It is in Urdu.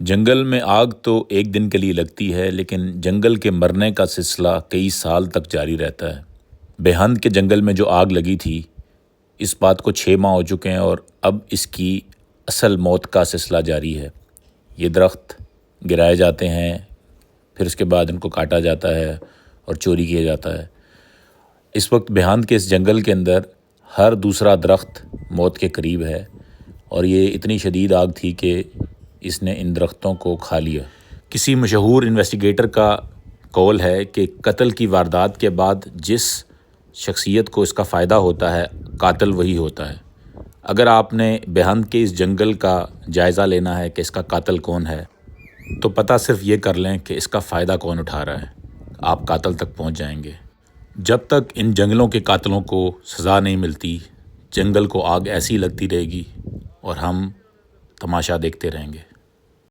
جنگل میں آگ تو ایک دن کے لیے لگتی ہے، لیکن جنگل کے مرنے کا سلسلہ کئی سال تک جاری رہتا ہے۔ بیہند کے جنگل میں جو آگ لگی تھی، اس بات کو 6 ماہ ہو چکے ہیں اور اب اس کی اصل موت کا سلسلہ جاری ہے۔ یہ درخت گرائے جاتے ہیں، پھر اس کے بعد ان کو کاٹا جاتا ہے اور چوری کیا جاتا ہے۔ اس وقت بیہند کے اس جنگل کے اندر ہر دوسرا درخت موت کے قریب ہے، اور یہ اتنی شدید آگ تھی کہ اس نے ان درختوں کو کھا لیا۔ کسی مشہور انویسٹیگیٹر کا قول ہے کہ قتل کی واردات کے بعد جس شخصیت کو اس کا فائدہ ہوتا ہے، قاتل وہی ہوتا ہے۔ اگر آپ نے بیہند کے اس جنگل کا جائزہ لینا ہے کہ اس کا قاتل کون ہے، تو پتہ صرف یہ کر لیں کہ اس کا فائدہ کون اٹھا رہا ہے، آپ قاتل تک پہنچ جائیں گے۔ جب تک ان جنگلوں کے قاتلوں کو سزا نہیں ملتی، جنگل کو آگ ایسی لگتی رہے گی اور ہم تماشا دیکھتے رہیں گے۔